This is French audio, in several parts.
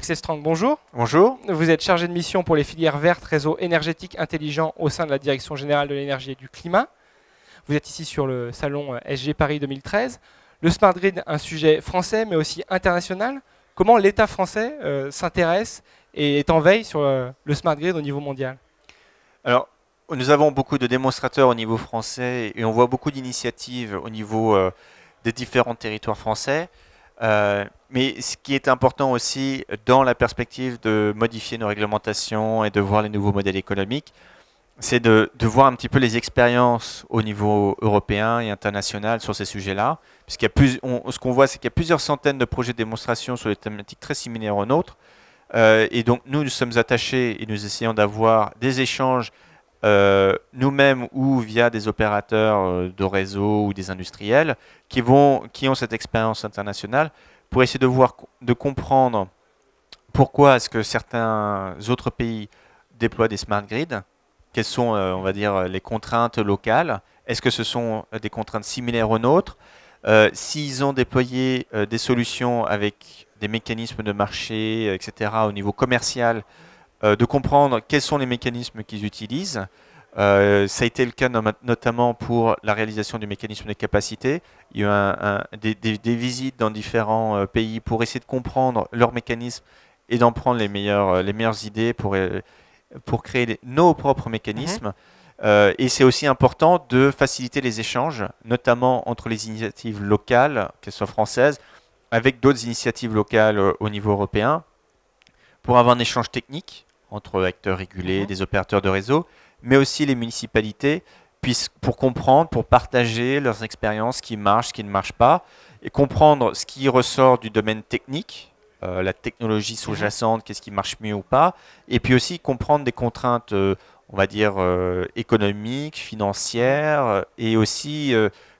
Axel Strang, bonjour. Bonjour. Vous êtes chargé de mission pour les filières vertes, réseaux énergétiques intelligents au sein de la Direction générale de l'énergie et du climat. Vous êtes ici sur le salon SG Paris 2013. Le Smart Grid, un sujet français mais aussi international. Comment l'État français s'intéresse et est en veille sur le Smart Grid au niveau mondial? Alors, nous avons beaucoup de démonstrateurs au niveau français et on voit beaucoup d'initiatives au niveau des différents territoires français. Mais ce qui est important aussi dans la perspective de modifier nos réglementations et de voir les nouveaux modèles économiques, c'est de voir un petit peu les expériences au niveau européen et international sur ces sujets-là. Ce qu'on voit, c'est qu'il y a plusieurs centaines de projets de démonstration sur des thématiques très similaires aux nôtres. Et donc nous sommes attachés et nous essayons d'avoir des échanges nous-mêmes ou via des opérateurs de réseau ou des industriels qui ont cette expérience internationale pour essayer de comprendre pourquoi est-ce que certains autres pays déploient des smart grids, quelles sont, on va dire, les contraintes locales, est-ce que ce sont des contraintes similaires aux nôtres, s'ils ont déployé des solutions avec des mécanismes de marché, etc., au niveau commercial, de comprendre quels sont les mécanismes qu'ils utilisent. Ça a été le cas notamment pour la réalisation du mécanisme de capacité. Il y a eu des visites dans différents pays pour essayer de comprendre leurs mécanismes et d'en prendre les meilleures idées pour créer nos propres mécanismes. Et c'est aussi important de faciliter les échanges, notamment entre les initiatives locales, qu'elles soient françaises, avec d'autres initiatives locales au niveau européen, pour avoir un échange technique entre acteurs régulés, des opérateurs de réseau, mais aussi les municipalités, pour comprendre, pour partager leurs expériences, ce qui marche, ce qui ne marche pas, et comprendre ce qui ressort du domaine technique, la technologie sous-jacente, qu'est-ce qui marche mieux ou pas, et puis aussi comprendre des contraintes, on va dire, économiques, financières, et aussi,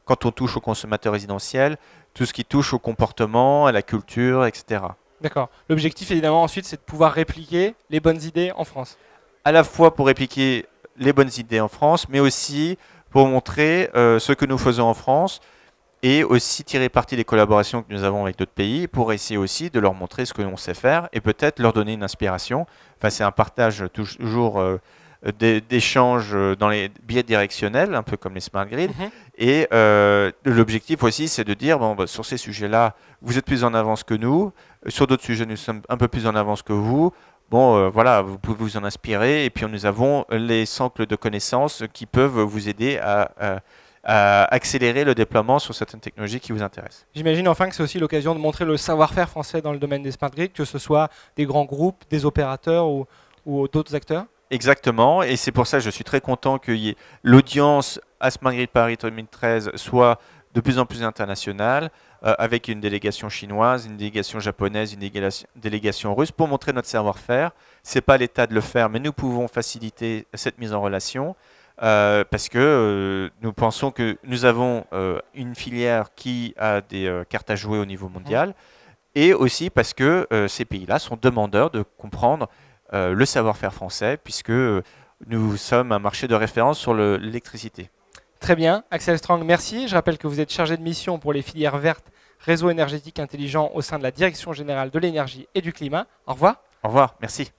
quand on touche aux consommateurs résidentiels, tout ce qui touche au comportement, à la culture, etc. D'accord. L'objectif, évidemment, ensuite, c'est de pouvoir répliquer les bonnes idées en France. À la fois pour répliquer les bonnes idées en France, mais aussi pour montrer ce que nous faisons en France et aussi tirer parti des collaborations que nous avons avec d'autres pays pour essayer aussi de leur montrer ce que l'on sait faire et peut-être leur donner une inspiration. Enfin, c'est un partage toujours d'échanges dans les biais directionnels, un peu comme les smart grids. Et l'objectif aussi, c'est de dire, bon, bah, sur ces sujets-là, vous êtes plus en avance que nous. Sur d'autres sujets, nous sommes un peu plus en avance que vous. Bon, voilà, vous pouvez vous en inspirer. Et puis, nous avons les cercles de connaissances qui peuvent vous aider à accélérer le déploiement sur certaines technologies qui vous intéressent. J'imagine enfin que c'est aussi l'occasion de montrer le savoir-faire français dans le domaine des smart grids, que ce soit des grands groupes, des opérateurs ou d'autres acteurs. Exactement, et c'est pour ça que je suis très content que l'audience à Smart Grid Paris 2013 soit de plus en plus internationale, avec une délégation chinoise, une délégation japonaise, une délégation russe, pour montrer notre savoir-faire. Ce n'est pas l'État de le faire, mais nous pouvons faciliter cette mise en relation, parce que nous pensons que nous avons une filière qui a des cartes à jouer au niveau mondial, et aussi parce que ces pays-là sont demandeurs de comprendre le savoir-faire français, puisque nous sommes un marché de référence sur l'électricité. Très bien. Axel Strang, merci. Je rappelle que vous êtes chargé de mission pour les filières vertes, réseaux énergétiques intelligents au sein de la Direction générale de l'énergie et du climat. Au revoir. Au revoir, merci.